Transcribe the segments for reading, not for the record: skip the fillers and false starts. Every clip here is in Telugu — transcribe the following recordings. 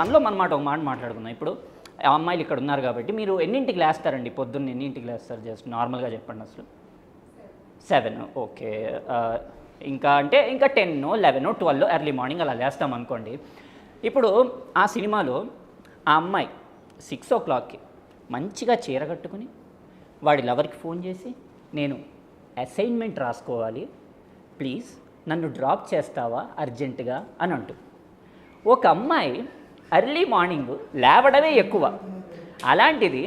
మనలో మన ఒక మాట మాట్లాడుకుందాం. ఇప్పుడు అమ్మాయిలు ఇక్కడ ఉన్నారు కాబట్టి మీరు ఎన్నింటికి లేస్తారండి? పొద్దున్న ఎన్నింటికి లేస్తారు? జస్ట్ నార్మల్గా చెప్పండి. అసలు 7. ఓకే. ఇంకా అంటే ఇంకా 10, 11, 12 ఎర్లీ మార్నింగ్ అలా లేస్తాం అనుకోండి. ఇప్పుడు ఆ సినిమాలో ఆ అమ్మాయి 6 o'clockకి మంచిగా చీర కట్టుకుని వాడి లవర్కి ఫోన్ చేసి, నేను అసైన్మెంట్ రాసుకోవాలి, ప్లీజ్ నన్ను డ్రాప్ చేస్తావా అర్జెంటుగా అని అంటూ. ఒక అమ్మాయి ఎర్లీ మార్నింగ్ లేవడమే ఎక్కువ, అలాంటిది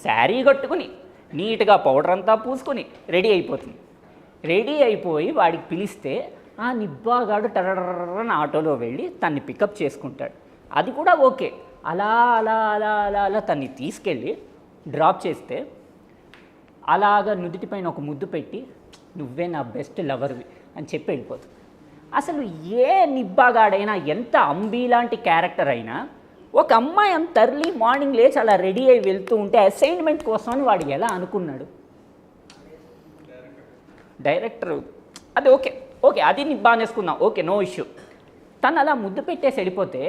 శారీ కట్టుకుని నీట్గా పౌడర్ అంతా పూసుకొని రెడీ అయిపోతుంది. రెడీ అయిపోయి వాడికి పిలిస్తే ఆ నిబ్బాగాడు టరరన ఆటోలో వెళ్ళి తన్ని పికప్ చేసుకుంటాడు. అది కూడా ఓకే. అలా అలా అలా అలా అలా తన్ని తీసుకెళ్ళి డ్రాప్ చేస్తే అలాగా నుదుటిపైన ఒక ముద్దు పెట్టి నువ్వే నా బెస్ట్ లవర్వి అని చెప్పి వెళ్ళిపోతుంది. అసలు ఏ నిబ్బాగాడైనా, ఎంత అంబీ లాంటి క్యారెక్టర్ అయినా, ఒక అమ్మాయి అంత ఎర్లీ మార్నింగ్ లేచి అలా రెడీ అయి వెళ్తూ ఉంటే అసైన్మెంట్ కోసం అని వాడు ఎలా అనుకున్నాడు? డైరెక్టర్ అది ఓకే ఓకే అది నిబ్బానేసుకుందాం, ఓకే, నో ఇష్యూ. తను అలా ముద్దు పెట్టేసి వెళ్ళిపోతే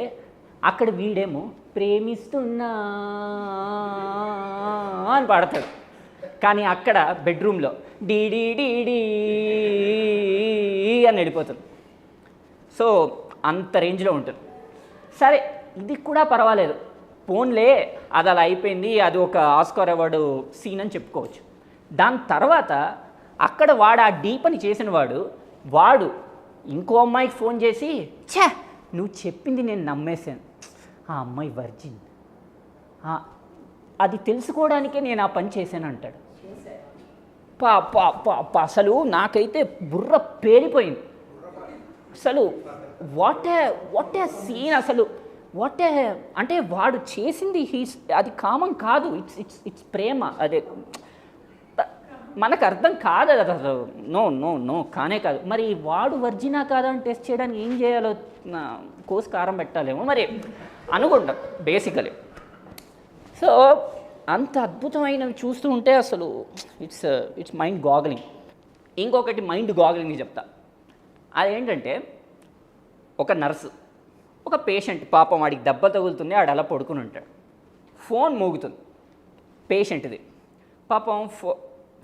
అక్కడ వీడేమో ప్రేమిస్తున్నా అని పాడతాడు. కానీ అక్కడ బెడ్రూమ్లో డీడీ అని వెళ్ళిపోతుంది. సో అంత రేంజ్లో ఉంటుంది. సరే, ఇది కూడా పర్వాలేదు, పోన్లే, అది అలా అయిపోయింది, అది ఒక ఆస్కార్ అవార్డు సీన్ అని చెప్పుకోవచ్చు. దాని తర్వాత అక్కడ వాడు ఆ డీ పని చేసిన వాడు ఇంకో అమ్మాయికి ఫోన్ చేసి, ఛా నువ్వు చెప్పింది నేను నమ్మేశాను, ఆ అమ్మాయి వర్జిన్, అది తెలుసుకోవడానికే నేను ఆ పని చేశాను అంటాడు. అసలు నాకైతే బుర్ర పేలిపోయింది. అసలు వాట్ ఏ సీన్, అసలు అంటే వాడు చేసింది అది కామన్ కాదు, ఇట్స్ ప్రేమ. అదే మనకు అర్థం కాదు అది అసలు. నో కానే కాదు. మరి వాడు వర్జినా కాదా అని టెస్ట్ చేయడానికి ఏం చేయాలో కోసి కారం పెట్టాలేమో మరి అనుకుంటాం బేసికలీ. సో అంత అద్భుతమైనవి చూస్తూ ఉంటే అసలు ఇట్స్ మైండ్ గాగ్లింగ్. ఇంకొకటి మైండ్ గాగ్లింగ్ చెప్తా. అదేంటంటే, ఒక నర్సు ఒక పేషెంట్, పాపం వాడికి దెబ్బ తగులుతుంది, ఆడు అలా పడుకుని ఉంటాడు, ఫోన్ మోగుతుంది పేషెంట్ది. పాపం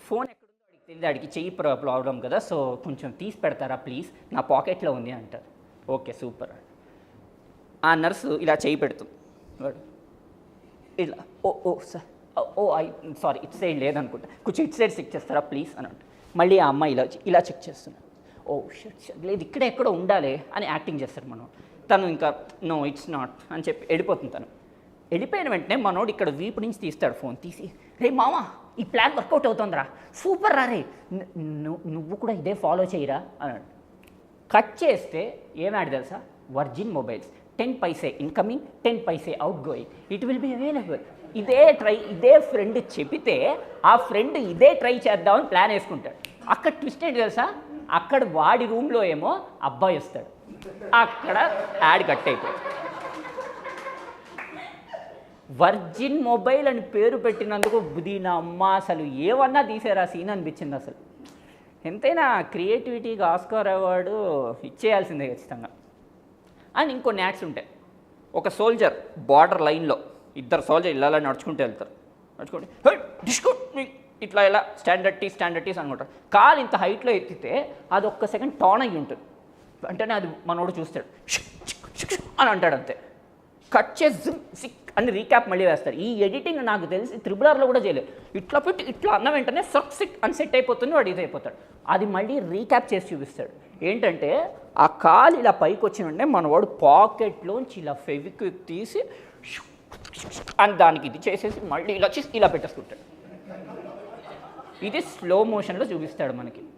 ఫోన్ ఎక్కడుందో వాడికి తెలియదు, వాడికి చెయ్యి ప్రాబ్లం కదా, సో కొంచెం తీసి పెడతారా ప్లీజ్, నా పాకెట్లో ఉంది అంటారు. Okay super. ఆ నర్సు ఇలా చెయ్యి పెడుతుంది, వాడు ఇలా సార్ సారీ ఇట్ సైడ్ లేదనుకుంటా, కొంచెం ఇట్ సైడ్ చెక్ చేస్తారా ప్లీజ్ అని అంట. మళ్ళీ ఆ అమ్మాయి ఇలా చెక్ చేస్తున్నాడు. షట్ లేదు, ఇక్కడ ఎక్కడో ఉండాలి అని యాక్టింగ్ చేస్తాడు మనం. తను ఇంకా నో ఇట్స్ నాట్ అని చెప్పి వెళ్ళిపోతుంది. తను వెళ్ళిపోయిన వెంటనే మనోడు ఇక్కడ వీపు నుంచి తీస్తాడు ఫోన్ తీసి, రే మామా ఈ ప్లాన్ వర్కౌట్ అవుతుందిరా, సూపర్ రా రే, నువ్వు కూడా ఇదే ఫాలో చేయరా అన్నాడు. కట్ చేస్తే ఏమాడు తెలుసా, virgin mobiles, 10 paise incoming, 10 paise out going, it will be available. ఇదే ఫ్రెండ్ చెబితే ఆ ఫ్రెండ్ ఇదే ట్రై చేద్దామని ప్లాన్ వేసుకుంటాడు. అక్కడ ట్విస్ట్ ఏంటి తెలుసా, అక్కడ వాడి రూమ్లో ఏమో అబ్బాయి వస్తాడు, అక్కడ యాడ్ కట్ అయిపోయింది. వర్జిన్ మొబైల్ అని పేరు పెట్టినందుకు దీని అమ్మ అసలు ఏమన్నా తీసారా సీన్ అనిపించింది. అసలు ఎంతైనా క్రియేటివిటీగా ఆస్కార్ అవార్డు ఇచ్చేయాల్సిందే ఖచ్చితంగా. అండ్ ఇంకొన్ని యాడ్స్ ఉంటాయి. ఒక సోల్జర్ బార్డర్ లైన్లో, ఇద్దరు సోల్జర్ ఇలా నడుచుకుంటూ వెళ్తారు, నడుచుకుంటే డిస్కో ఇట్లా ఇలా స్టాండర్టీస్ అనుకుంటారు. కాలు ఇంత హైట్లో ఎత్తితే అది ఒక్క సెకండ్ టర్న్ అయ్యి ఉంటుంది, వెంటనే అది మనోడు చూస్తాడు అని అంటాడు, అంతే. కట్ చేసి సిక్ అని రీక్యాప్ మళ్ళీ వేస్తారు. ఈ ఎడిటింగ్ నాకు తెలిసి త్రిబుల్-ఆర్లో కూడా చేయలేదు. ఇట్లా పెట్టి ఇట్లా అన్న వెంటనే సిక్ అని సెట్ అయిపోతుంది, వాడు ఇది అయిపోతాడు. అది మళ్ళీ రీక్యాప్ చేసి చూపిస్తాడు. ఏంటంటే ఆ కాలు ఇలా పైకి వచ్చిన వెంటనే మనవాడు పాకెట్లోంచి ఇలా ఫెవిక్విక్ తీసి అని దానికి ఇది చేసేసి మళ్ళీ ఇలా చేసి ఇలా పెట్టేసుకుంటాడు. ఇది స్లో మోషన్లో చూపిస్తాడు మనకి.